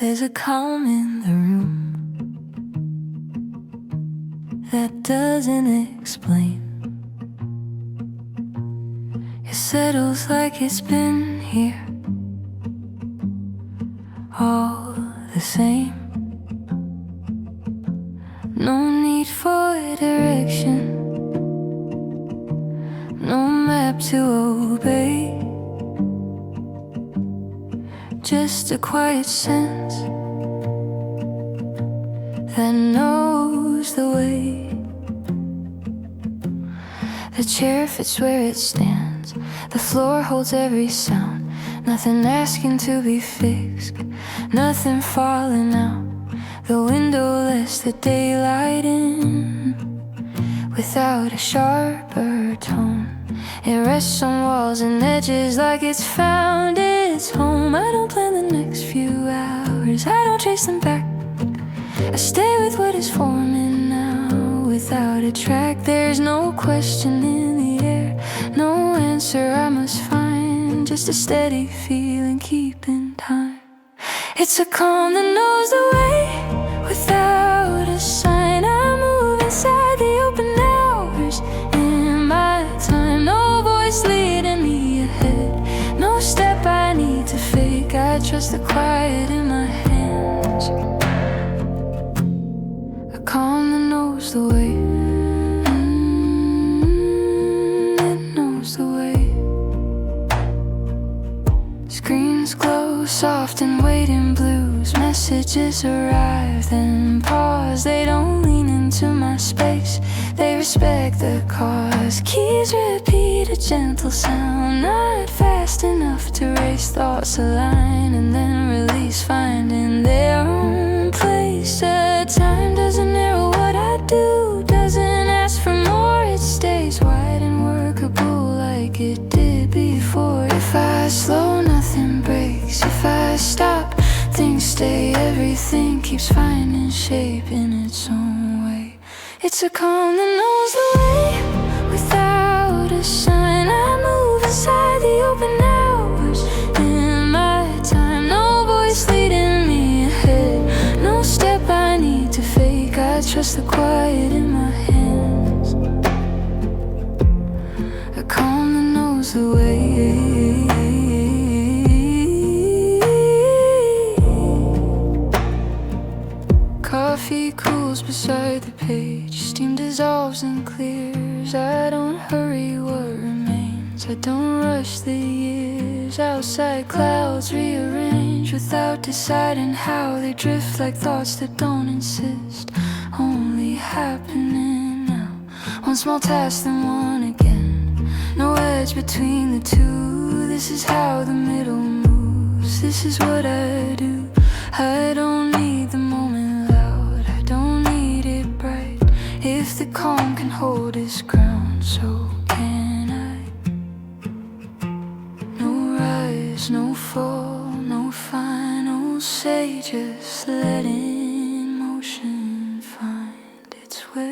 There's a calm in the room that doesn't explain. It settles like it's been here all the same. No need for direction, no map to obey. Just a quiet sense that knows the way. The chair fits where it stands, the floor holds every sound. Nothing asking to be fixed, nothing falling out. The window lets the daylight in without a sharper tone. It rests on walls and edges like it's found its home. I don't plan the next few hours, I don't chase them back. I stay with what is forming now. Without a track, there's no question in the air, no answer I must find. Just a steady feeling keeping time. It's a calm that knows the way without a sign. I move inside the open hours in my time. No voice leading me ahead, no step I need to fake. I trust the quiet in my hands. A calm that knows the way. It knows the way. Screens glow soft and waiting blues. Messages arrive, then pause. They don't lean into my space, they respect the cause. Keys repeat a gentle sound, not fast enough to race. Thoughts align and then release, finding their own place. Time doesn't narrow what I do, doesn't ask for more. It stays wide and workable like it did before. If I slow, nothing breaks. If I stop, things stay. Everything keeps finding shape in its own way. It's a calm that knows the way without a sign. I move inside the open hours in my time. No voice leading me ahead, no step I need to fake. I trust the quiet in my hands. A calm that knows the way. Coffee cools beside the page, steam dissolves and clears. I don't hurry what remains, I don't rush the years. Outside clouds rearrange without deciding how. They drift like thoughts that don't insist, only happening now. One small task then one again, no edge between the two. This is how the middle moves, this is what I do. I don't need the moment loud, I don't need it bright. If the calm can hold its ground, so can I. No rise, no fall, no final say. Just letting motion find its way.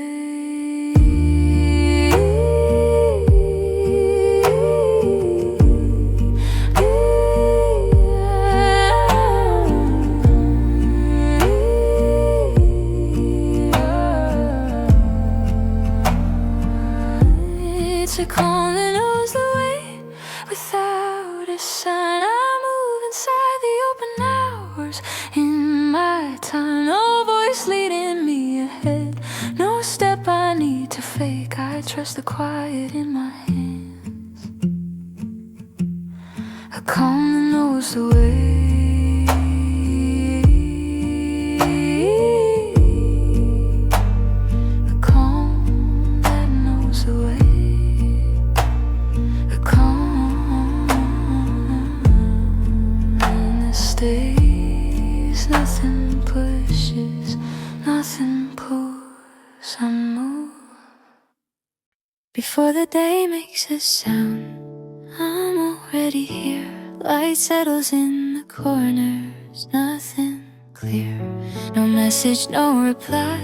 It's a calm that knows the way without a sign. I move inside the open hours in my time. No voice leading me ahead, no step I need to fake. I trust the quiet in my hands. A calm that knows the way. Nothing pushes, nothing pulls, I move. Before the day makes a sound, I'm already here. Light settles in the corners, nothing clear. No message, no reply,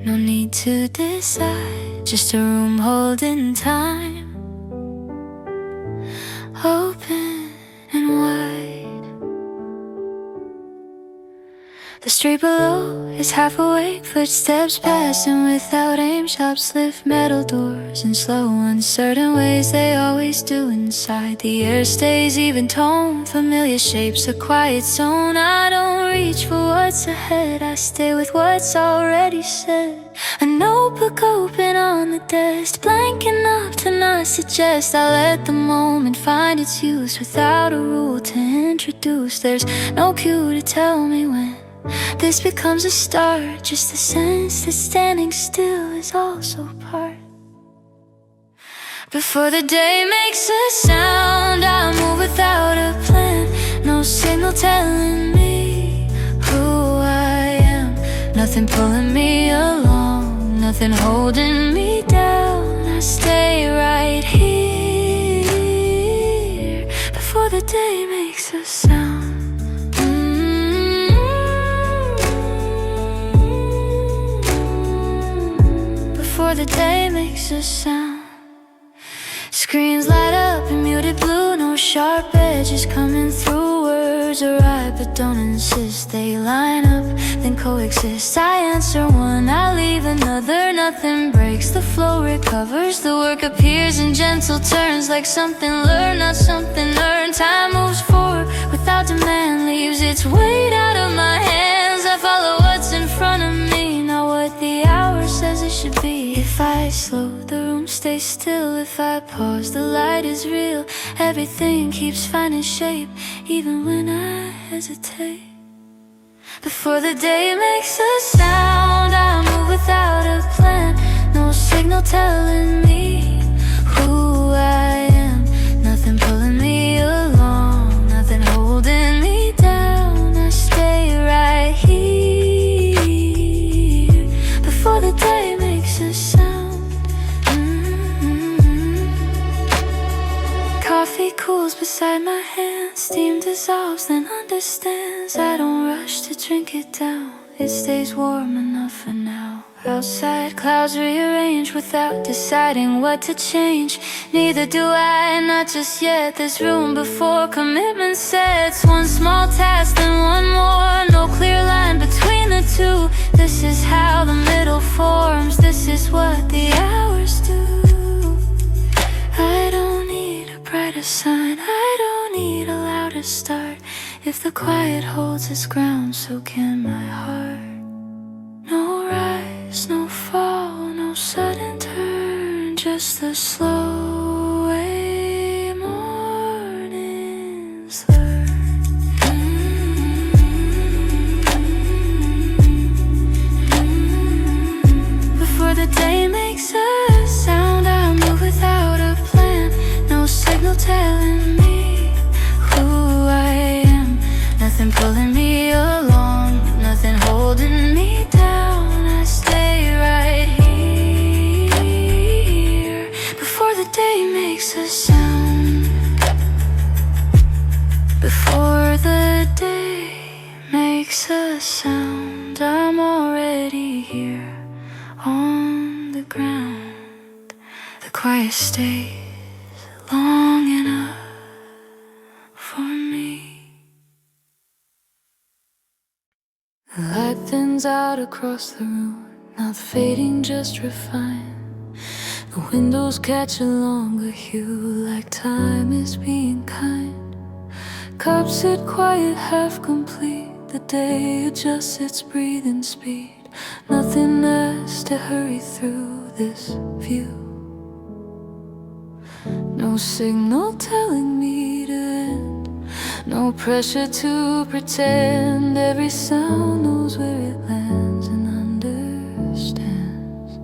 no need to decide. Just a room holding time, open and wide. The street below is half awake, footsteps passing without aim. Shops lift metal doors in slow, uncertain ways they always do inside. The air stays even tone, familiar shapes, a quiet zone. I don't reach for what's ahead, I stay with what's already said. A notebook open on the desk, blank enough to not suggest. I let the moment find its use without a rule to introduce. There's no cue to tell me when this becomes a start, just a sense that standing still is also part. Before the day makes a sound, I move without a plan. No signal telling me who I am. Nothing pulling me along, nothing holding me down. I stay right here before the day makes a sound. Before the day makes a sound. Screens light up in muted blue, no sharp edges coming through. Words arrive but don't insist, they line up, then coexist. I answer one, I leave another, nothing breaks. The flow recovers, the work appears in gentle turns, like something learned, not something earned. Time moves forward without demand, leaves its weight out of my hands. I follow what's in front of me, not what the hour says it should be. If I slow, the room stays still. If I pause, the light is real. Everything keeps finding shape, even when I hesitate. Before the day makes a sound, I move without a plan. No signal telling me who I am. Nothing pulling me along, nothing holding me down. I stay right here before the day makes a sound. Coffee cools beside my hand, steam dissolves, then understands. I don't rush to drink it down, it stays warm enough for now. Outside clouds rearrange without deciding what to change. Neither do I, not just yet. There's room before commitment sets. One small task, then one more. No clear line between the two. This is how the middle forms, this is what the hours do. I don't need a brighter sign, I don't need a louder start. If the quiet holds its ground, so can my heart. No rise, no fall, no sudden turn, just the slow way mornings learn. Before the day makes a sound, I move without a plan. No signal telling me who I am. Nothing pulling me along, nothing holding me down. I stay right here before the day makes a sound. Before the day makes a sound, I'm already here on the ground. The quiet stays long enough for me. The light thins out across the room, not fading, just refined. The windows catch a longer hue, like time is being kind. Cups sit quiet, half complete. The day adjusts its breathing speed. Nothing asks to hurry through this view. No signal telling me to end, no pressure to pretend. Every sound knows where it lands and understands.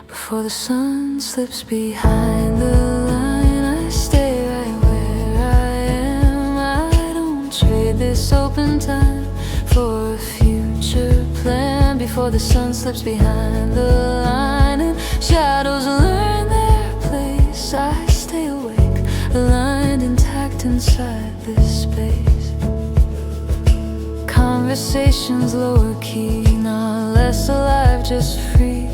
Before the sun slips behind the line, I stay right where I am. I don't trade this open time for a future plan. Before the sun slips behind the line and shadows learn their place, I stay awake, aligned, intact inside this space. Conversations lower key, not less alive, just free.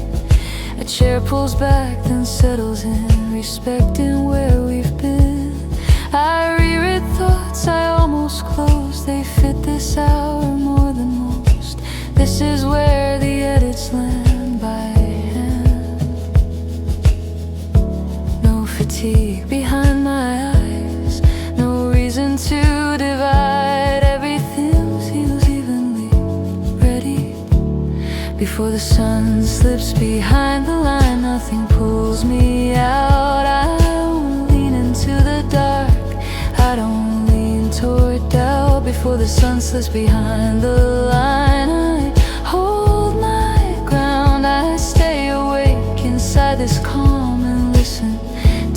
A chair pulls back, then settles in, respecting where we've been. I reread thoughts I almost closed, they fit this this hour more than most. This is where the edits land by hand. No fatigue behind my eyes, no reason to divide. Everything feels evenly ready. Before the sun slips behind the line, nothing pulls me out. I don't lean into the dark, I don't lean toward doubt. Before the sun slips behind the line, I hold my ground. I stay awake inside this calm and listen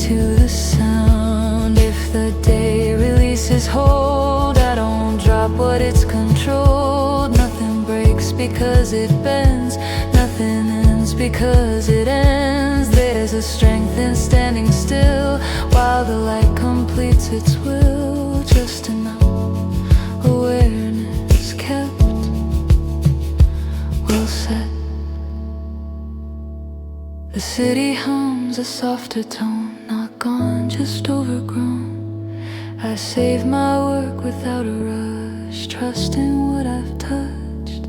to the sound. If the day releases hold, I don't drop what it's controlled. Nothing breaks because it bends, nothing ends because it ends. There's a strength in standing still while the light completes its will. Just enough awareness kept well set. The city hums a softer tone, not gone, just overgrown. I save my work without a rush, trusting what I've touched.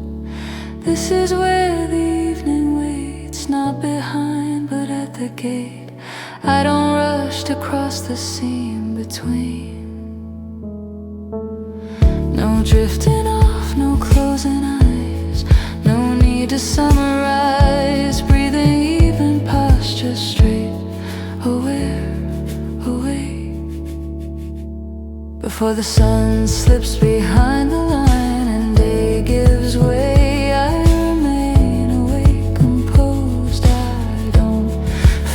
This is where the evening waits, not behind but at the gate. I don't rush to cross the seam between. No drifting off, no closing eyes, no need to summarize. Breathing even posture straight, aware, awake. Before the sun slips behind the line and day gives way, I remain awake, composed, I don't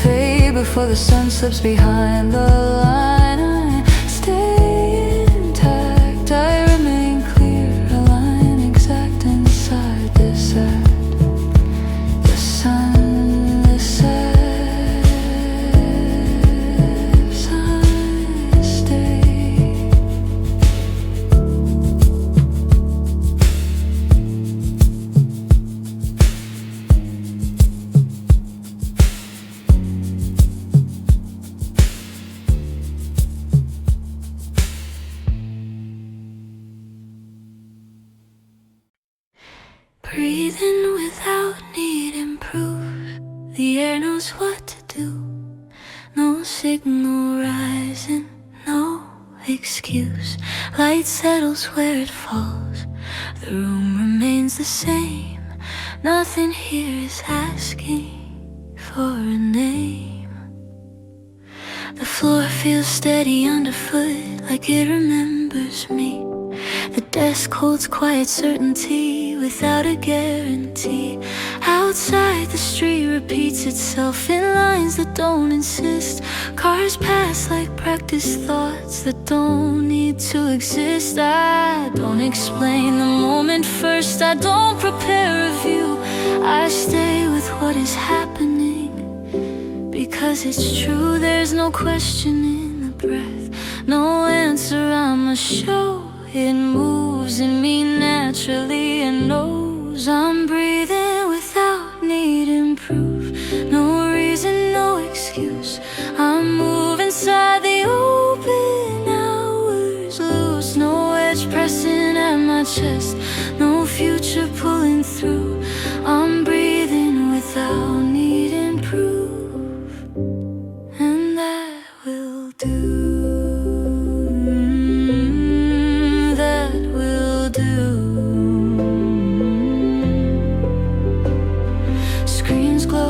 fade. Before the sun slips behind the line, I stay intact, I remain clear, a line exact inside this act. The sun sets, I stay. Breathing without need improves. The air knows what to do. No signal rising, no excuse. Light settles where it falls. The room remains the same. Nothing here is asking for a name. The floor feels steady underfoot, like it remembers me. The desk holds quiet certainty without a guarantee. Outside, the street repeats itself in lines that don't insist. Cars pass like practiced thoughts that don't need to exist. I don't explain the moment first, I don't prepare a view. I stay with what is happening because it's true. There's no questioning the breath, no answer I must show. It moves in me naturally and knows I'm breathing without needing proof. No reason, no excuse. I move inside the open hours loose. No edge pressing at my chest, no future pulling through. I'm breathing without needing proof, and that will do.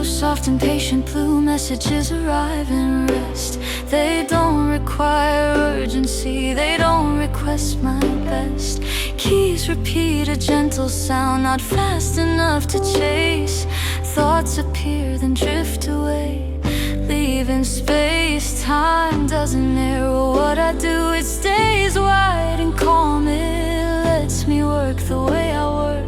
Soft and patient blue messages arrive and rest. They don't require urgency, they don't request my best. Keys repeat a gentle sound, not fast enough to chase. Thoughts appear then drift away, leaving space. Time doesn't narrow what I do, it stays wide and calm. It lets me work the way I work.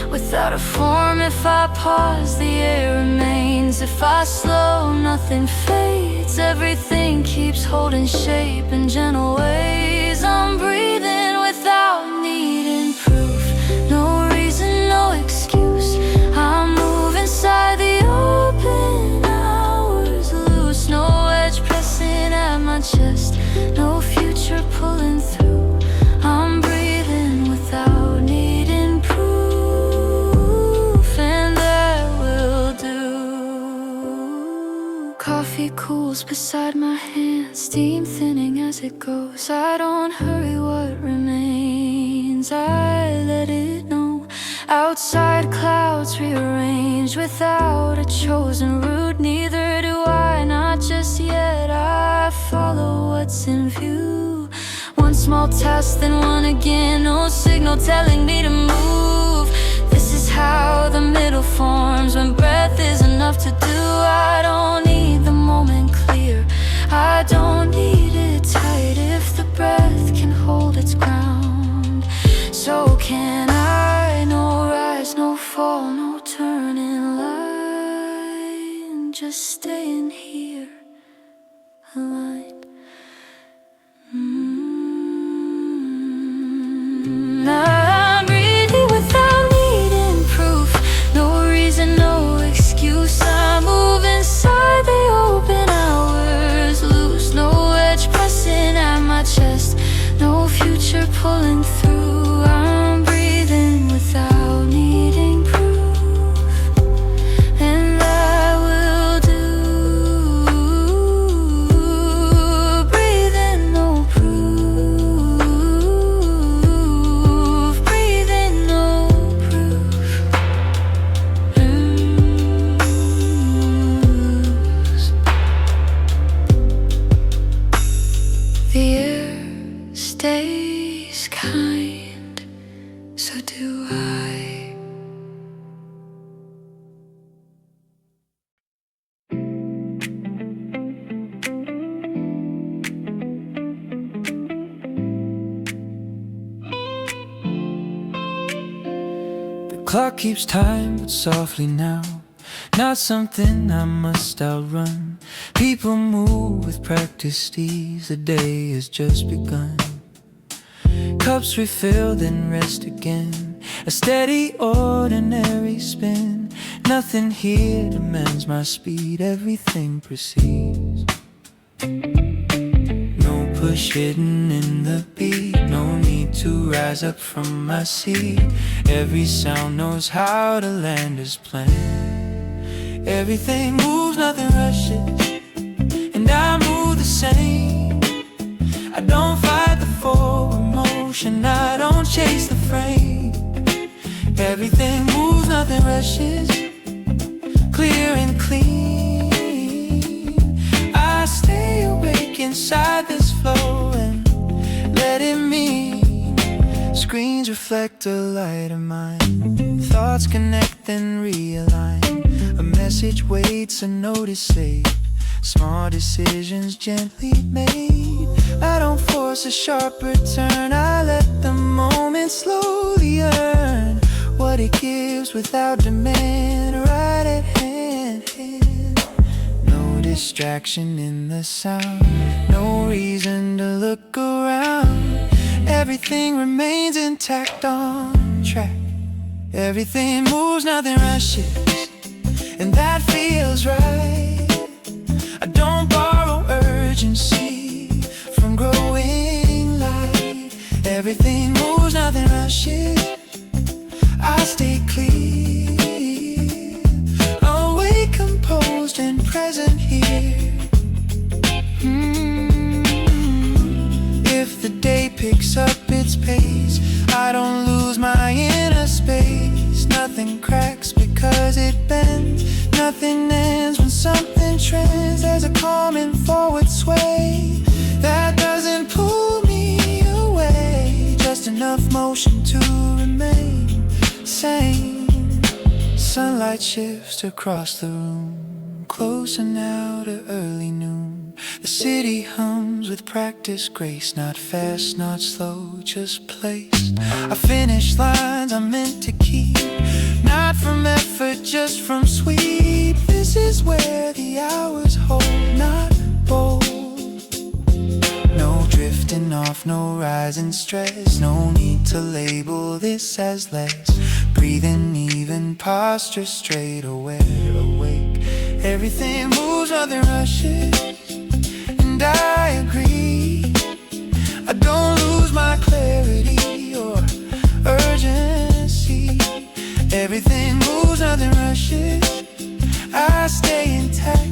Without a form, if I pause, the air remains. If I slow, nothing fades. Everything keeps holding shape in gentle ways. I'm breathing without needing proof. No reason, no excuse. I move inside the open hours loose. No edge pressing at my chest, no future pulling through. I'm breathing without beside my hand, steam thinning as it goes. I don't hurry what remains, I let it know. Outside clouds rearranged without a chosen route. Neither do I, not just yet. I follow what's in view. One small task, then one again. No signal telling me to move. This is how the middle forms, when breath is enough to do. I don't need the moment clear, I don't need it tight. If the breath can hold its ground, so can I. No rise, no fall, no turning line, just staying here, aligned. I'm breathing without needing proof. No reason, no excuse. I move inside the open hours, loose. No edge pressing at my chest, no future pulling through. I'm breathing without needing proof, and I will do. Breathing no proof, breathing no proof. The air stays kind, so do I. The clock keeps time, but softly now. Not something I must outrun. People move with practiced ease. The day has just begun. Cups refill, then rest again. A steady, ordinary spin. Nothing here demands my speed. Everything proceeds. No push hidden in the beat. No need to rise up from my seat. Every sound knows how to land as planned. Everything moves, nothing rushes, and I move the same. I don't fight the forward motion, I don't chase the frame. Everything moves, nothing rushes, clear and clean. I stay awake inside this flow and let it mean. Screens reflect a light of mine. Thoughts connect and realign. A message waits, a notice saved. Small decisions gently made. I don't force a sharper turn, I let the moment slowly earn what it gives without demand, right at hand. No distraction in the sound, no reason to look around. Everything remains intact, on track. Everything moves, nothing rushes, and that feels right. I don't borrow urgency from growing light. Everything moves, nothing rushes, I stay clear, awake, composed, and present here. If the day picks up its pace, I don't lose my inner space. Nothing cracks because it bends, nothing ends when something trends. There's a calm and forward sway that doesn't pull me away, just enough motion to remain sane. Sunlight shifts across the room, closer now to early noon. The city hums with practice grace, not fast, not slow, just place. I finish lines I'm meant to keep, not from effort, just from sweep. This is where the hours hold, not bold. No drifting off, no rising stress. No need to label this as less. Breathing even, posture straight, aware, awake. Everything moves, nothing rushes, and I agree. I don't lose my clarity or urgency. Everything moves, nothing rushes, I stay intact.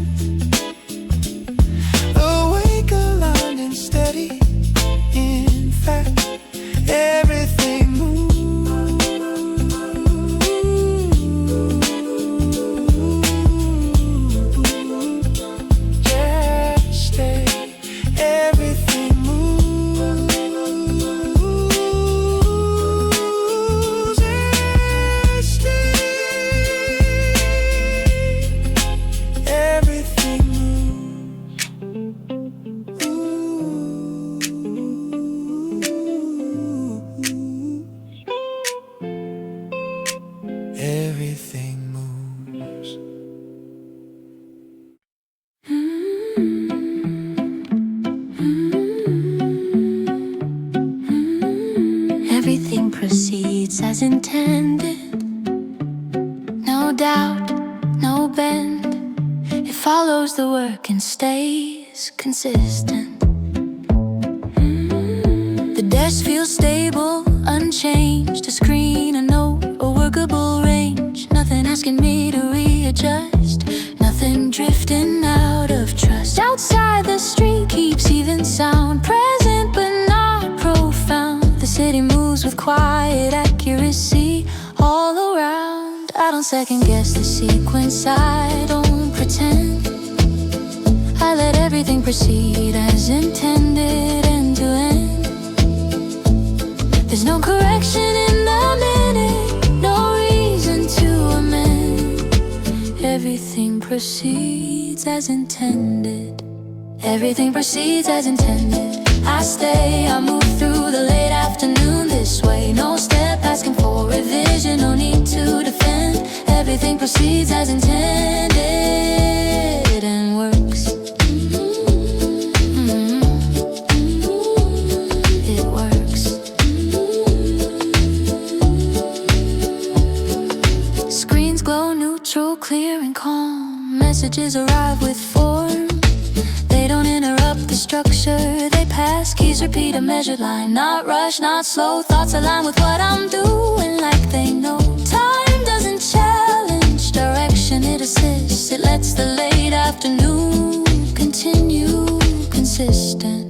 everything proceeds as intended. No doubt, no bend. It follows the work and stays consistent. The desk feels stable, unchanged. A screen, a note, a workable range. Nothing asking me to readjust. Nothing drifting out of trust. Outside the street keeps even sound. Present but not profound. The city moves with quiet accuracy all around. I don't second guess the sequence, I don't pretend. I let everything proceed as intended, end to end. There's no correction in the minute, no reason to amend. Everything proceeds as intended. Everything proceeds as intended. I stay, I move through the late afternoon this way. No step asking for revision, no need to defend. Everything proceeds as intended and works. It works. Screens glow neutral, clear and calm. Messages arrive with form. They don't interrupt the structure, they pass. Keys repeat a measured line. Not rush, not slow. Thoughts align with what I'm doing like they know. Time doesn't challenge direction, it assists. It lets the late afternoon continue consistent.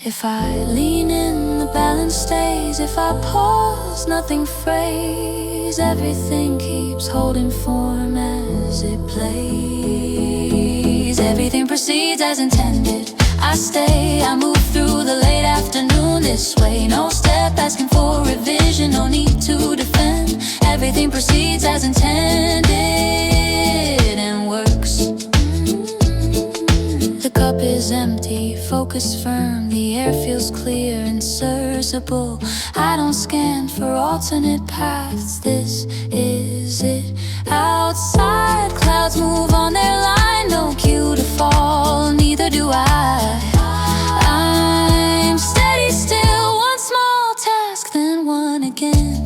If I lean in, the balance stays. If I pause, nothing frays. Everything keeps holding form as it plays. Everything proceeds as intended. I stay, I move through the late afternoon this way. No step asking for revision, no need to defend. Everything proceeds as intended and works. The cup is empty, focus firm. The air feels clear and serviceable. I don't scan for alternate paths, this is it. Outside, clouds move on their line. No cue to fall, neither do I. I'm steady still, one small task, then one again.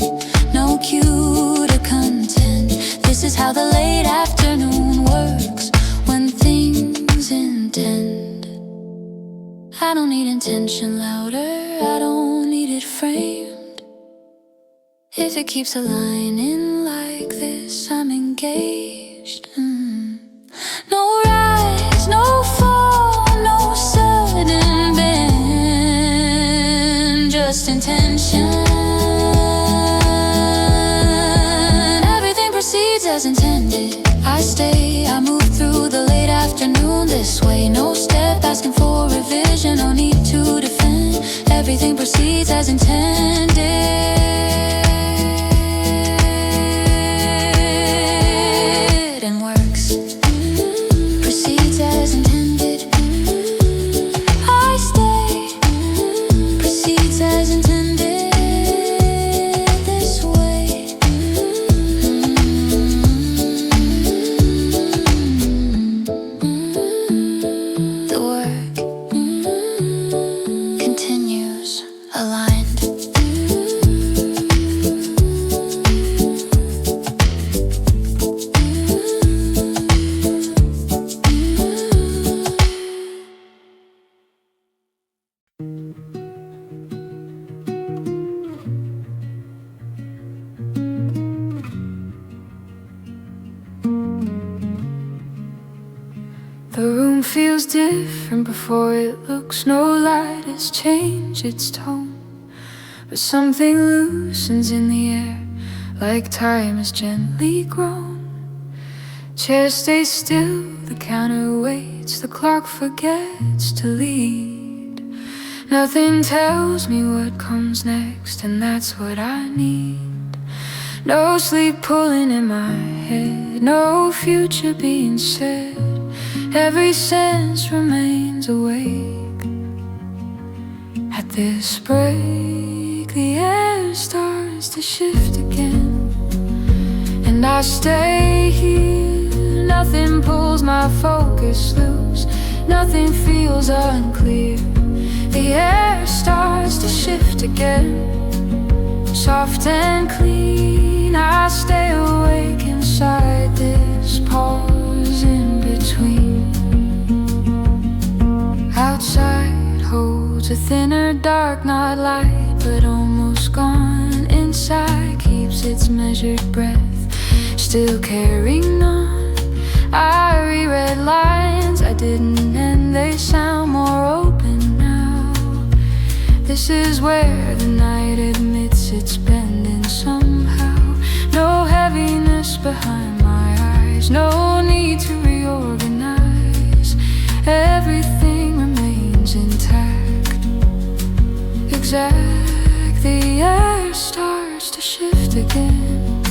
No cue to contend. This is how the late afternoon works when things intend. I don't need intention louder, I don't need it framed. If it keeps aligning like this, I'm engaged. No rise, no fall, no sudden bend, just intention. Everything proceeds as intended. I stay, I move through the late afternoon this way. No step asking for revision, no need to defend. Everything proceeds as intended and works. Proceeds as intended. I stay, proceeds as intended this way. The work continues aligned. The room feels different before it looks. No light has changed its tone, but something loosens in the air, like time has gently grown. Chairs stay still, the counter waits, the clock forgets to lead. Nothing tells me what comes next, and that's what I need. No sleep pulling in my head, no future being said. Every sense remains awake. At this break, the air starts to shift again, and I stay here. Nothing pulls my focus loose, nothing feels unclear. The air starts to shift again, soft and clean. I stay awake inside this pause in between. Outside holds a thinner dark, not light but almost gone. Inside keeps its measured breath, still carrying on. I reread lines I didn't end, they sound more open now. This is where the night admits it's bending somehow. No heaviness behind my eyes, no need to reorganize. Everything remains intact, exact. The air starts to shift again,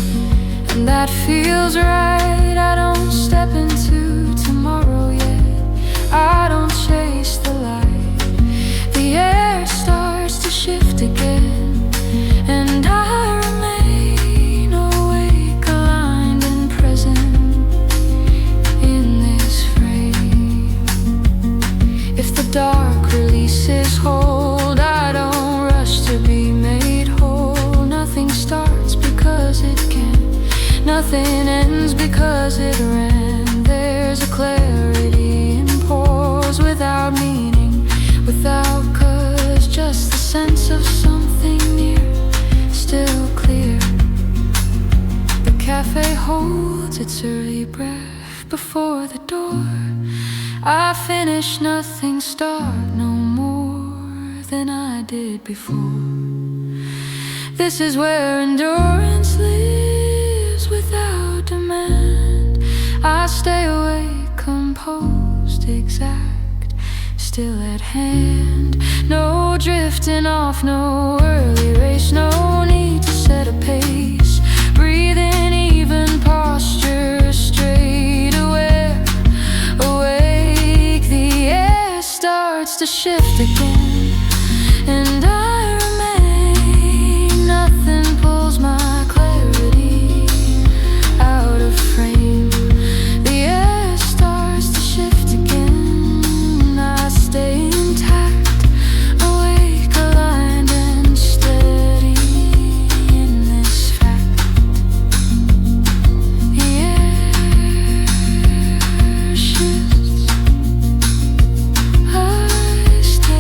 and that feels right. I don't step into tomorrow yet, I don't chase the light. The air starts to shift again, and I remain awake, aligned and present in this frame. If the dark releases hold, I don't rush to be made whole. Nothing starts because it can, nothing ends because it ran. There's a clarity in pause, without meaning, without cause, just the sense of something near, still clear. The cafe holds its early breath before the door. I finish, nothing start, no more than I did before. This is where endurance lives without demand. I stay awake, composed, exact, still at hand. No drifting off, no early race, no need to set a pace. Breathe in even posture, straight, aware, awake. The air starts to shift again, and I remain. Nothing pulls my clarity out of frame. The air starts to shift again, I stay intact, awake, aligned and steady in this fact. The air shifts, I stay.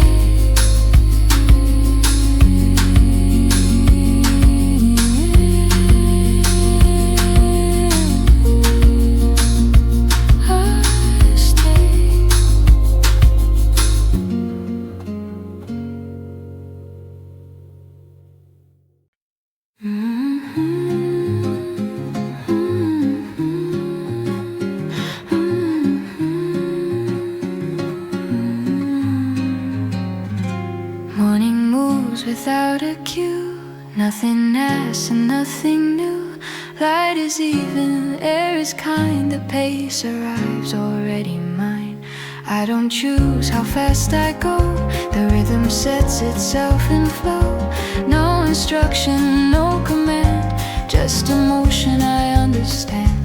Morning moves without a cue, nothing asks and nothing new. Light is even, air is kind, the pace arrives already mine. I don't choose how fast I go, the rhythm sets itself in flow. No instruction, no command, just emotion I understand.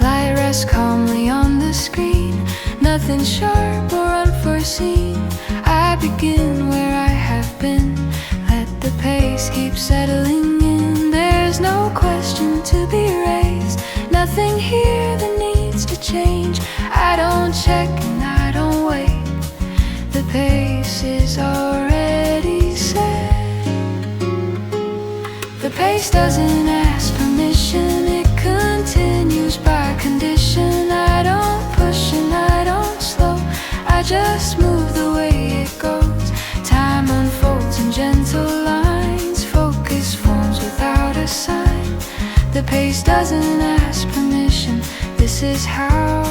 Light rests calmly on the screen, nothing sharp or unforeseen. I begin where I have been, let the pace keep settling in. There's no question to be raised, nothing here that needs to change. I don't check and I don't wait, the pace is already set. The pace doesn't ask permission, it continues by condition. I don't push and I don't slow, I just move the way it goes. Time unfolds in gentle lines, focus forms without a sign. The pace doesn't ask permission, this is how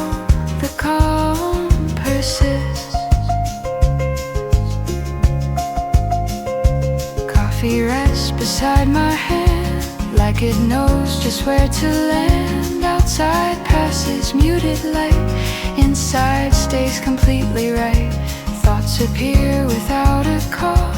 the calm persists. Coffee rests beside my hand, like it knows just where to land. Outside passes muted light, inside stays completely right. Thoughts appear without a call,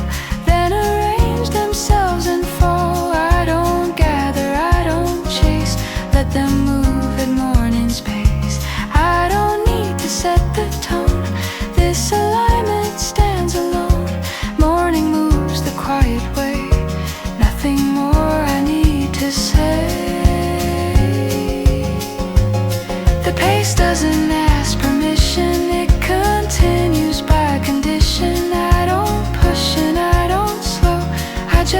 then arrange themselves and fall. I don't gather, I don't chase, let them move at morning's pace. I don't need to set the tone, this alignment stands alone. Morning moves the quiet way, nothing more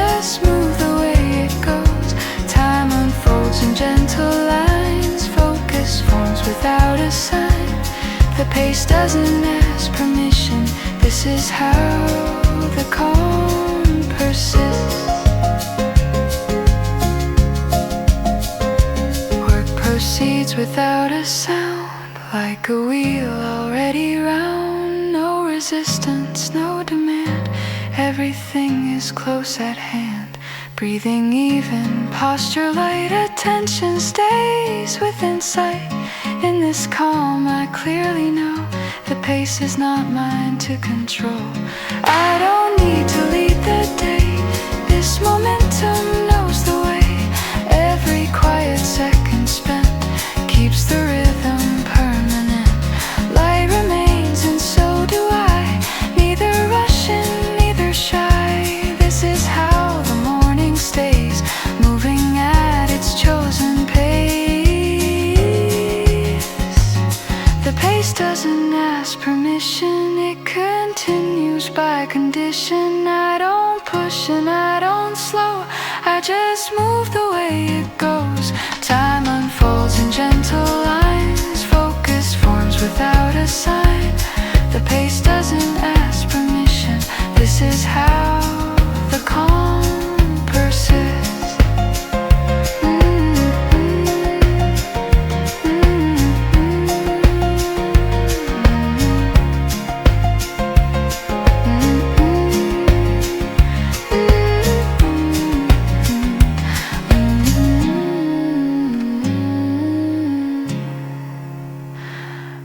just move the way it goes. Time unfolds in gentle lines, focus forms without a sign. The pace doesn't ask permission, this is how the calm persists. Work proceeds without a sound, like a wheel already round. No resistance, no demand, everything is close at hand. Breathing even, posture light, attention stays within sight. In this calm I clearly know the pace is not mine to control. I don't need to lead the day, this momentum knows the way. Every quiet second spent keeps the rhythm permanent. Light remains and so do I, neither rushing, neither shy. This is how the morning stays, moving at its chosen pace. The pace doesn't ask permission, it continues by condition. I don't push and I don't slow, I just move the way it goes. Time unfolds in gentle lines, focus forms without a sign. The pace doesn't ask permission, this is how the calm persists.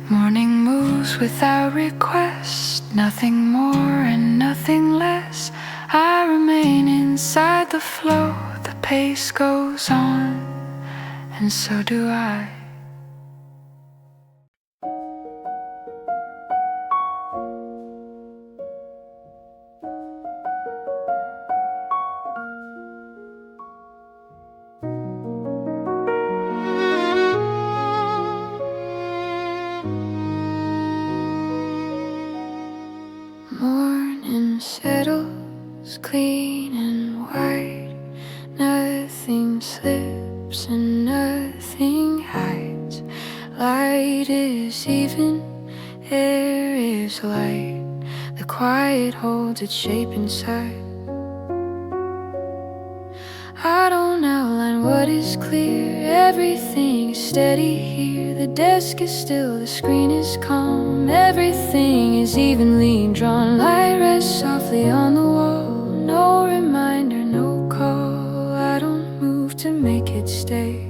Morning moves without request, nothing more and nothing less. I remain inside the flow, the pace goes on, and so do I. Morning settles clean and white, nothing slips and nothing hides. Light is even, air is light, the quiet holds its shape inside. I don't outline what is clear, everything is steady here. The desk is still, the screen is calm, everything is evenly drawn. Light rests softly on the wall, no reminder, no call. I don't move to make it stay,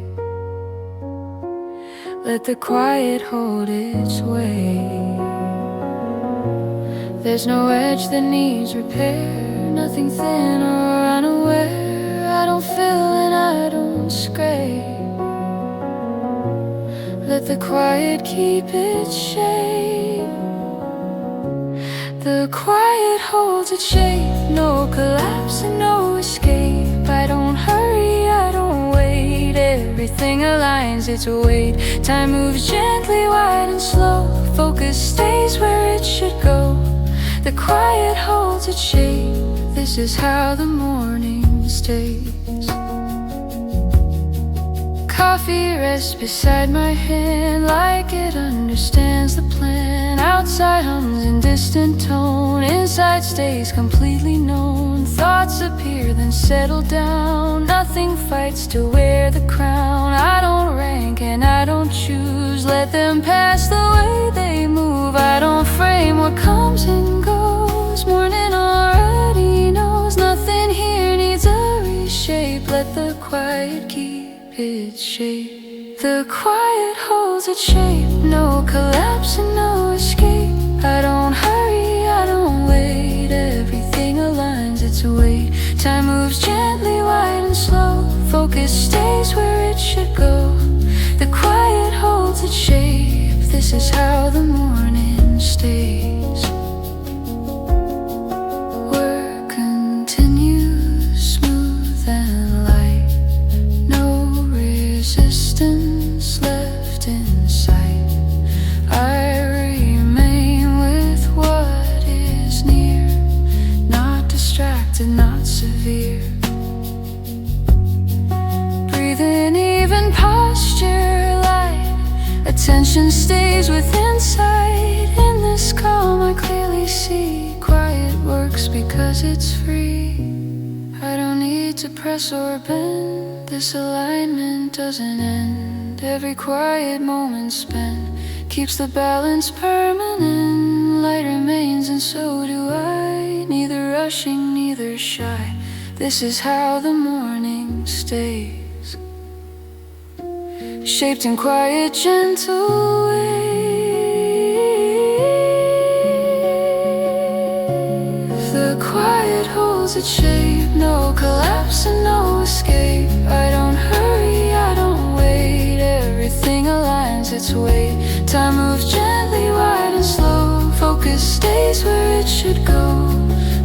let the quiet hold its way. There's no edge that needs repair, nothing thin or unaware. I don't fill and I don't scrape, let the quiet keep its shape. The quiet holds its shape, no collapse and no escape. I don't hurry, I don't wait, everything aligns its weight. Time moves gently, wide and slow, focus stays where it should go. The quiet holds its shape, this is how the morning stays. Coffee rests beside my hand, like it understands the plan. Outside hums in distant tone, inside stays completely known. Thoughts appear then settle down, nothing fights to wear the crown. I don't rank and I don't choose, let them pass the way they move. I don't frame what comes and goes, morning already knows. Nothing here needs a reshape, let the quiet keep its shape. The quiet holds its shape, no collapse and no escape. I don't hurry, I don't wait, everything aligns its weight. Time moves gently, wide and slow, focus stays where it should go. The quiet holds its shape, this is how the morning stays. Work continues smooth and light, no resistance left in sight. I remain with what is near, not distracted, not severe. Attention stays within sight. In this calm I clearly see quiet works because it's free. I don't need to press or bend. This alignment doesn't end. Every quiet moment spent keeps the balance permanent. Light remains and so do I. Neither rushing, neither shy. This is how the morning stays, shaped in quiet, gentle ways. The quiet holds its shape. No collapse and no escape. I don't hurry, I don't wait. Everything aligns its weight. Time moves gently, wide and slow. Focus stays where it should go.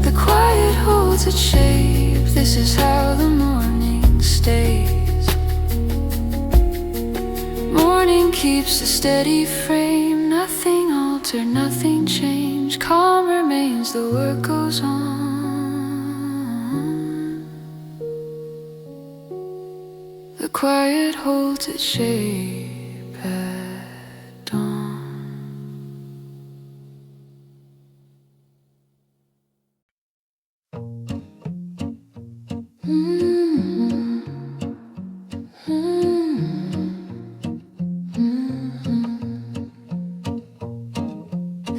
The quiet holds its shape. This is how the morning stays. Morning keeps a steady frame. Nothing altered, nothing changed. Calm remains, the work goes on. The quiet holds its shape at dawn.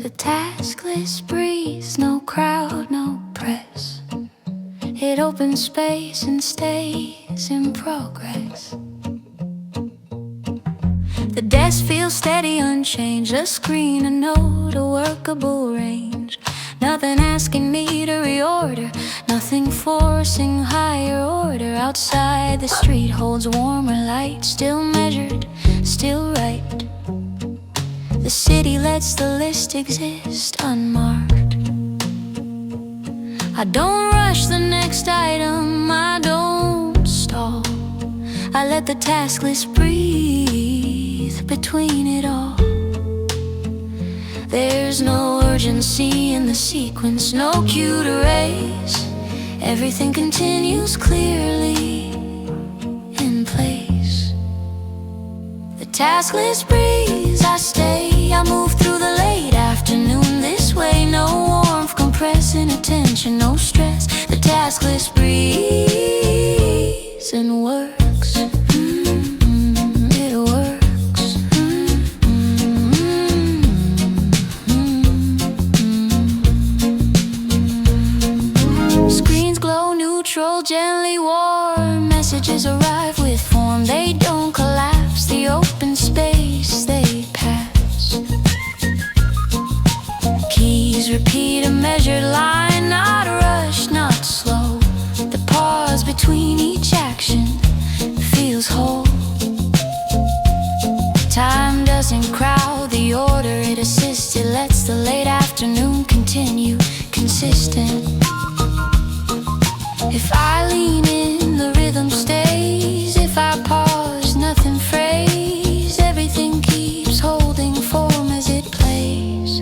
The taskless breeze, no crowd, no press. It opens space and stays in progress. The desk feels steady, unchanged. A screen, a note, a workable range. Nothing asking me to reorder, nothing forcing higher order. Outside the street holds warmer light, still measured, still right. The city lets the list exist unmarked. I don't rush the next item, I don't stall. I let the task list breathe between it all. There's no urgency in the sequence, no cue to race. Everything continues clearly in place. The task list breathes, I stay. I move through the late afternoon this way. No warmth compressing attention, no stress. The task list breathes and works. It works. Screens glow neutral, gently warm. Messages arrive with form, they don't collapse. The open space they pass. Keys repeat a measured line, not rushed, not slow. The pause between each action feels whole. Time doesn't crowd the order, it assists. It lets the late afternoon continue consistent. If I lean in, the rhythm stays. If I pause, nothing frays. Everything keeps holding form as it plays.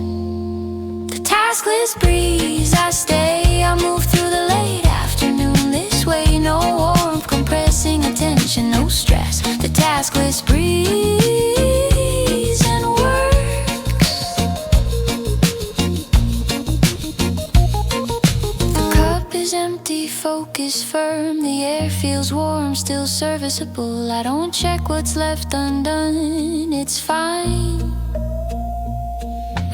The task list breeze, I stay. I move through the late afternoon this way. No warmth compressing attention, no stress. The task list breeze and works. The cup is empty, focus firm. The air feels warm, still serviceable. I don't check what's left undone, it's fine.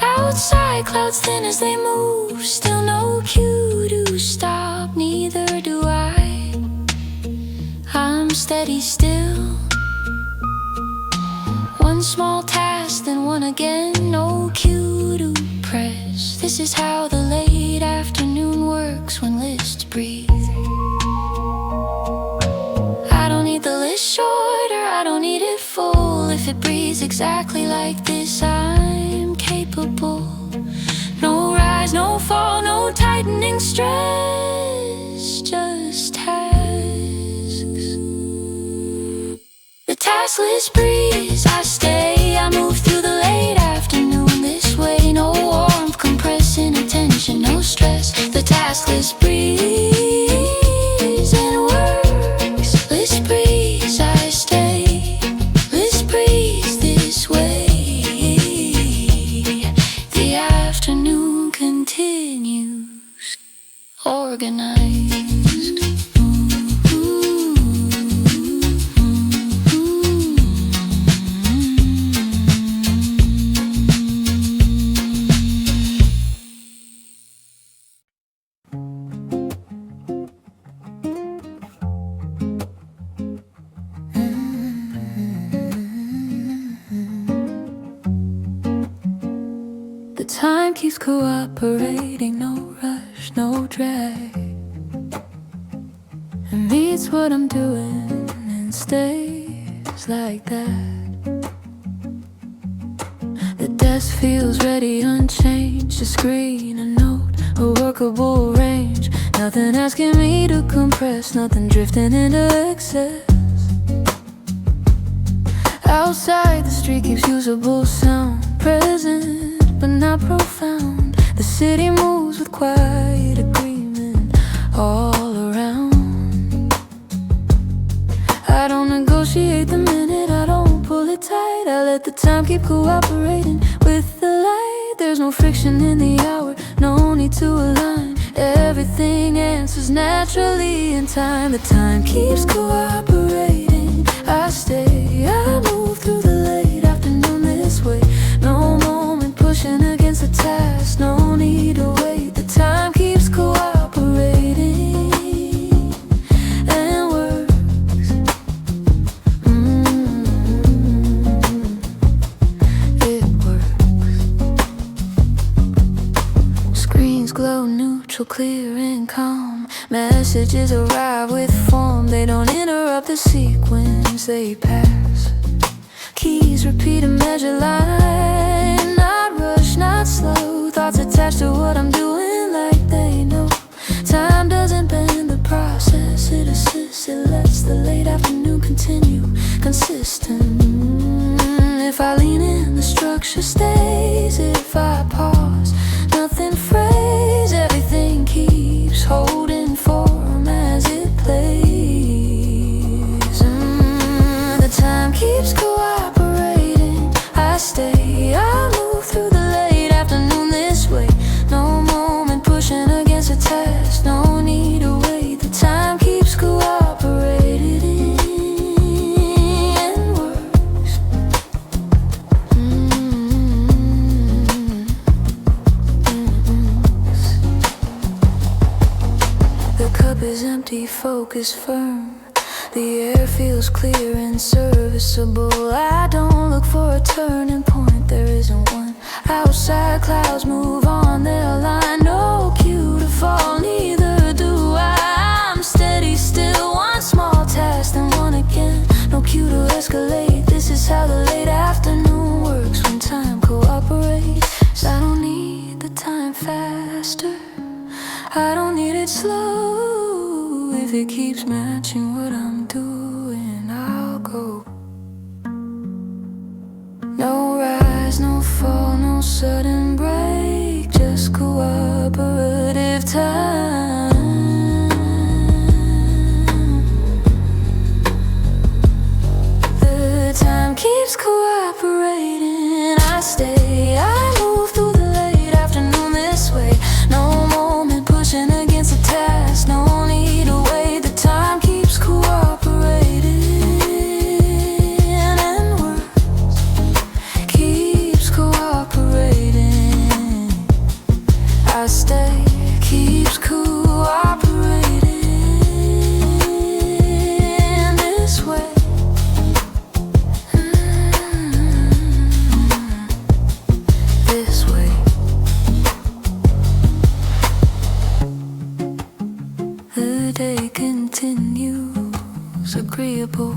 Outside, clouds thin as they move. Still no cue to stop, neither do I. I'm steady still. One small task, then one again. No cue to press. This is how the late afternoon works when lists breathe. I don't need the list shorter, I don't need it full. If it breathes exactly like this, I'm capable. No rise, no fall, no tightening stress, just tasks. The task list breeze, I stay. I move through the late afternoon this way. No warmth compressing attention, no stress. The task list breeze and works. List breeze, I stay. List breeze this way. time keeps cooperating, no rush, no drag. It meets what I'm doing and stays like that. The desk feels ready, unchanged. A screen, a note, a workable range. Nothing asking me to compress, nothing drifting into excess. Outside, the street keeps usable sound, present but not profound. The city moves with quiet agreement all around. I don't negotiate the minute, I don't pull it tight. I let the time keep cooperating with the light. There's no friction in the hour, no need to align. Everything answers naturally in time. The time keeps cooperating. I stay, I move through the late afternoon this way. No moment pushing against the task, no need to wait. The time keeps cooperating and works. It works. Screens glow neutral, clear and calm. Messages arrive with form, they don't interrupt the sequence they pass. Keys repeat a measure line, not rush, not slow. Thoughts attached to what I'm doing like they know. Time doesn't bend the process, it assists. It lets the late afternoon continue, consistent. If I lean in, the structure stays. If I pause, nothing frays. Everything keeps holding form as it plays. The time keeps cooperating. I stay, I move through the late afternoon this way. No moment pushing against a task, no need to wait. The time keeps cooperating and works. The cup is empty, focus firm. The air feels clear and serviceable. I don't look for a turning point, there isn't one. Outside clouds move on their line. No cue to fall, neither do I. I'm steady still, one small task, then one again. No cue to escalate, this is how the late afternoon works. When time cooperates, I don't need the time faster, I don't need it slow. If it keeps matching what I'm doing, I'll go. No rise, no fall, no sudden break, just cooperative time. The time keeps cooperating. I stay, I move through the late afternoon this way. No moment pushing against the task, no need to wait. The time keeps cooperating and works. Keeps cooperating. I stay, keeps cooperating this way. This way. The day continues, agreeable.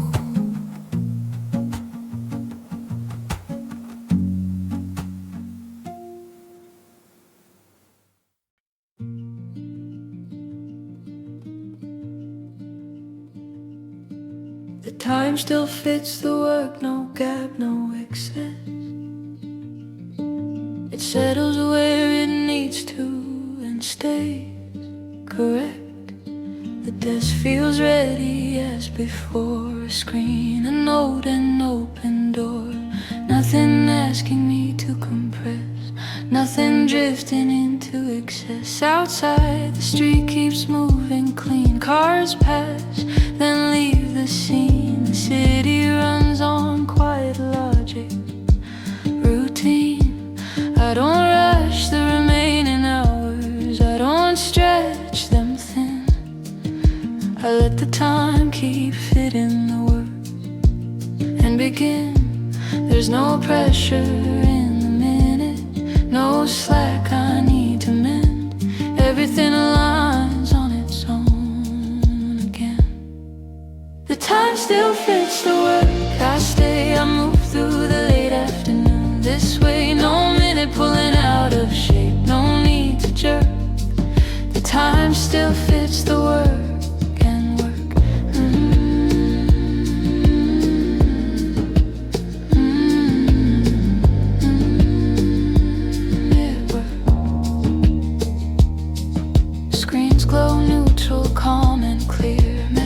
The time still fits the work, no gap, no excess. It settles where it needs to and stays correct. The desk feels ready as before. A screen, a note, an open door. Nothing asking me to compress, nothing drifting into excess. Outside, the street keeps moving clean. Cars pass, then leave the scene. The city runs on quiet logic, routine. I don't rush the remaining hours, I don't stretch them thin. I let the time keep fitting the work and begin. There's no pressure in the minute, no slack I need to mend. Everything aligns on its own again. The time still fits the work. I stay, I move through the late afternoon this way. No minute pulling out of shape, no need to jerk. The time still fits the work.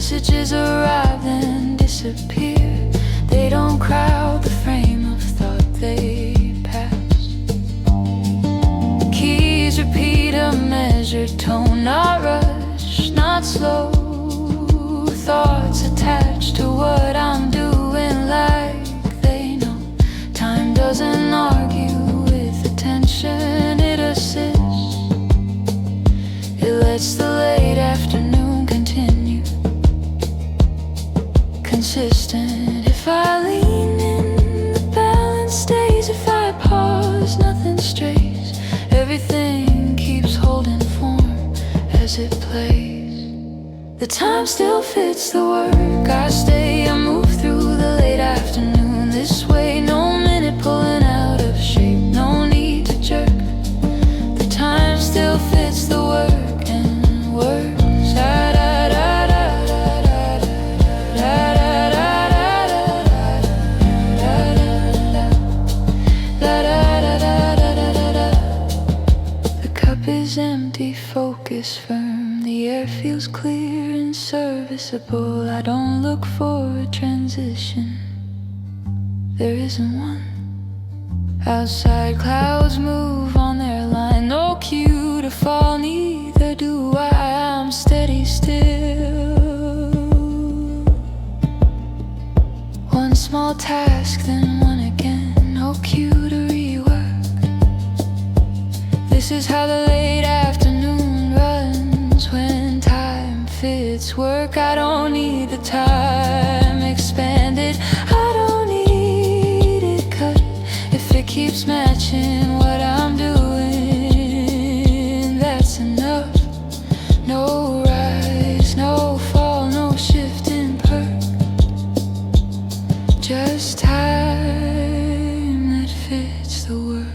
Messages arrive then disappear. They don't crowd the frame of thought they pass. Keys repeat a measured tone, not rush, not slow. Thoughts attached to what I'm doing like they know. Time doesn't argue with attention, it assists. It lets the late afternoon continue. Consistent. If I lean in, the balance stays. If I pause, nothing strays. Everything keeps holding form as it plays. The time still fits the work. I stay, I move through the late afternoon this way. No minute pulling out of shape, no need to jerk. The time still fits the work and works. Empty, focus firm. The air feels clear and serviceable. I don't look for a transition, there isn't one. Outside clouds move on their line, no cue to fall, neither do I. I'm steady still. One small task, then one again, no cue to rework. This is how the late afternoon runs. When time fits work, I don't need the time expanded. I don't need it cut. If it keeps matching what I'm doing, that's enough. No rise, no fall, no shift in perk. Just time that fits the work.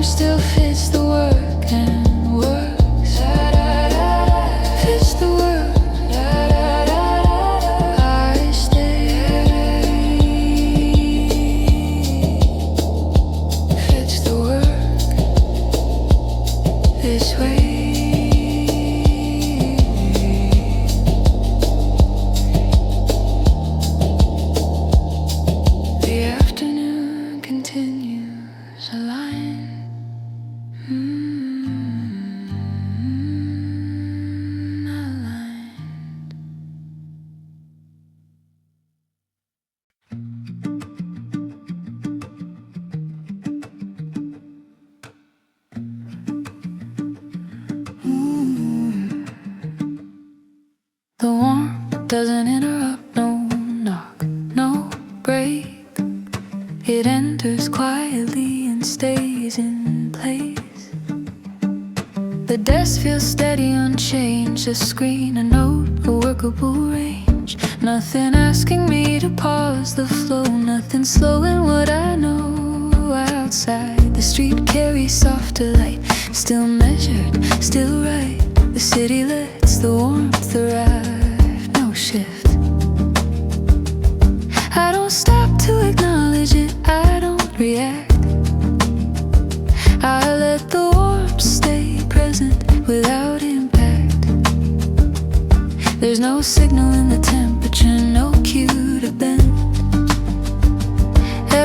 Still fits the work and works. Fits the work. I stay. Fits the work this way. The afternoon continues aligned. The warmth doesn't interrupt, no knock, no break. It enters quietly and stays in place. The desk feels steady, unchanged. A screen, a note, a workable range. Nothing asking me to pause the flow, nothing slowing what I know. Outside, the street carries softer light, still measured, still right. The city lets the warmth arrive, no shift. I don't stop to acknowledge it, I don't react. I let the warmth stay present without impact. There's no signal in the temperature, no cue to bend.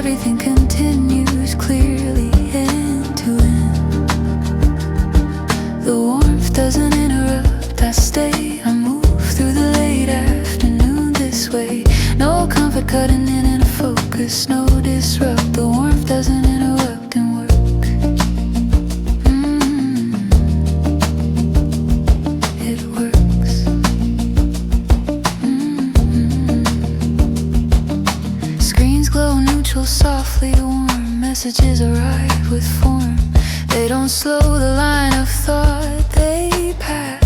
everything continues clearly end to end. The warmth doesn't interrupt, I stay, I move through the late afternoon this way. No comfort cutting in and a focus, no disrupt. The warmth doesn't interrupt and work. It works. Screens glow neutral, softly warm. Messages arrive with form. They don't slow the line of thought, they pass.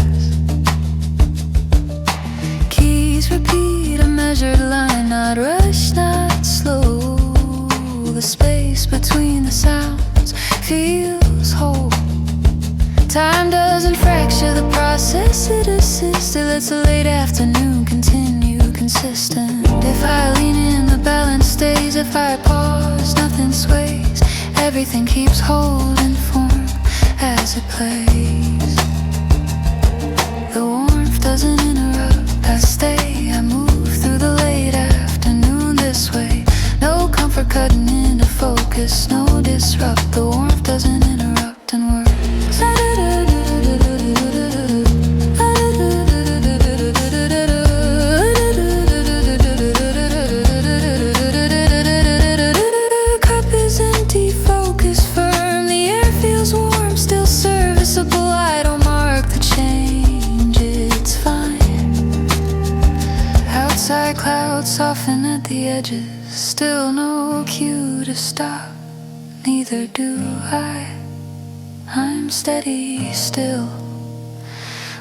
Keys repeat a measured line, not rush, not slow. The space between the sounds feels whole. Time doesn't fracture the process, it assists. It lets the late afternoon continue consistent. If I lean in, the balance stays. If I pause, nothing sways. Everything keeps holding form as it plays. The warmth doesn't interrupt, I stay, I move through the late afternoon this way. No comfort cutting into focus, no disrupt. The warmth doesn't interrupt and works. Cup is empty, focus firm. The air feels warm, still serviceable. I don't mark the change, it's fine. Outside clouds soften at the edges, still no cue to stop. Neither do I. I'm steady still.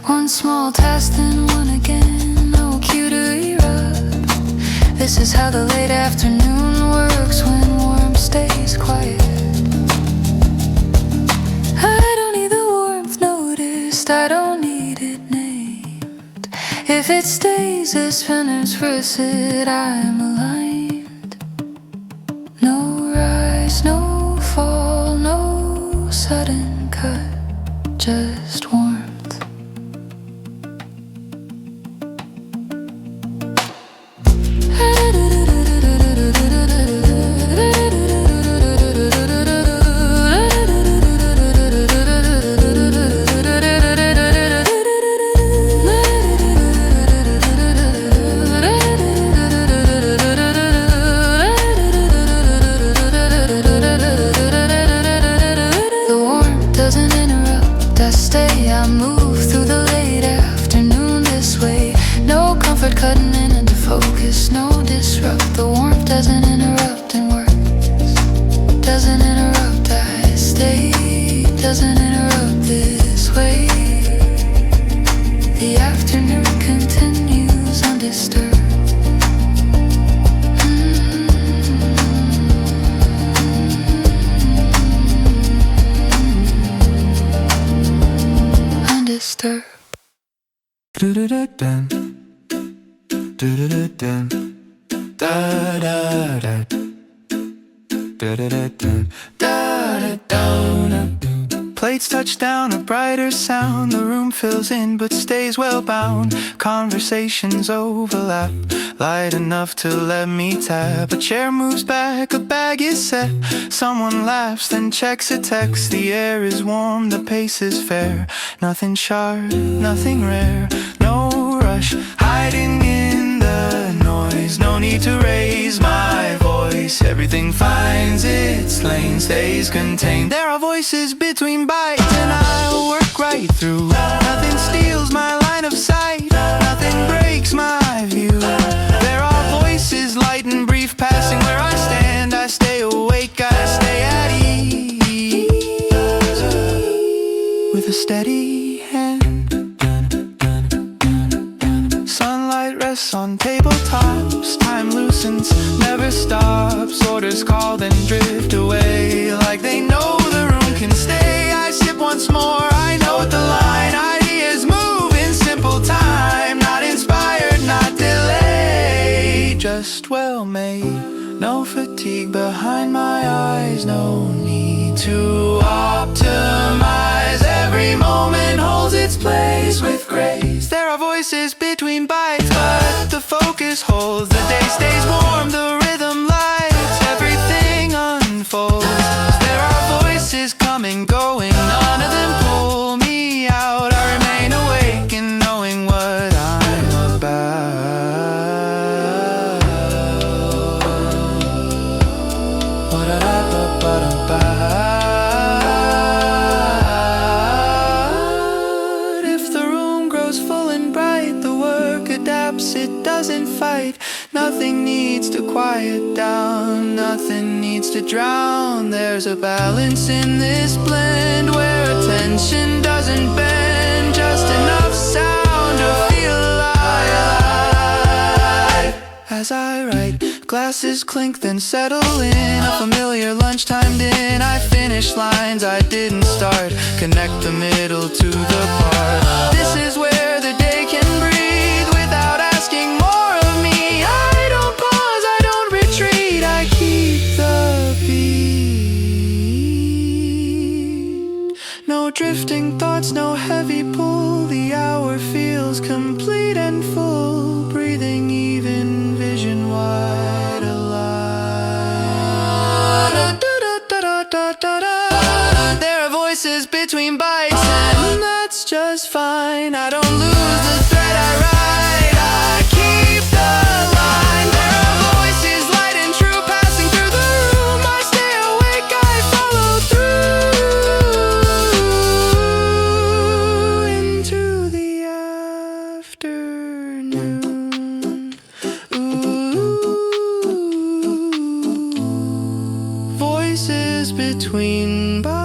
One small task, then one again. No cue to erupt. This is how the late afternoon works when warmth stays quiet. I don't need the warmth noticed, I don't need it named. If it stays, the spinners verse it, I'm aligned. No rise, no fall, no sudden cut, just warmth. I move through the late afternoon this way. No comfort cutting in into focus, no disrupt. The warmth doesn't interrupt and works. Doesn't interrupt, I stay. Doesn't interrupt this way. The afternoon continues undisturbed. Undisturbed. Do-do-do-dun, do-do-do-dun, da-da-da, do-do-do-dun, da-da-da-da. Plates touch down, a brighter sound. The room fills in but stays well bound. Conversations overlap, light enough to let me tap. A chair moves back, a bag is set. Someone laughs, then checks a text. The air is warm, the pace is fair. Nothing sharp, nothing rare. No rush, hiding in the noise. No need to raise my voice. Everything finds its lane, stays contained. There are voices between bites, and I'll work right through. Nothing steals my line of sight, nothing breaks my view. There are voices light and brief, passing where I stand. I stay awake, I stay at ease, with a steady hand. Sunlight rests on tabletops. Time loosens, never stops. Orders call, then drift away, like they know the room can stay. I sip once more, I know the line. Ideas move in simple time. Not inspired, not delayed, just well made. No fatigue behind my eyes, no need to optimize. Every moment holds its place with grace. There are voices between bites, but the focus holds. The day stays warm, the rhythm lights. Everything sleeps, it doesn't fight. Nothing needs to quiet down, nothing needs to drown. There's a balance in this blend where attention doesn't bend, just enough sound to feel alive. As I write, glasses clink then settle in. A familiar lunchtime din, I finish lines I didn't start, connect the middle to the part. This is where the day can breathe without asking more of me. I don't pause, I don't retreat, I keep the beat. No drifting thoughts, no heavy pull. The hour feels complete and full, breathing even, vision wide alive. There are voices between bites, and that's just fine. I don't lose the thread I write, I keep the line. There are voices light and true passing through the room. I stay awake, I follow through into the afternoon. Ooh. Voices between bites.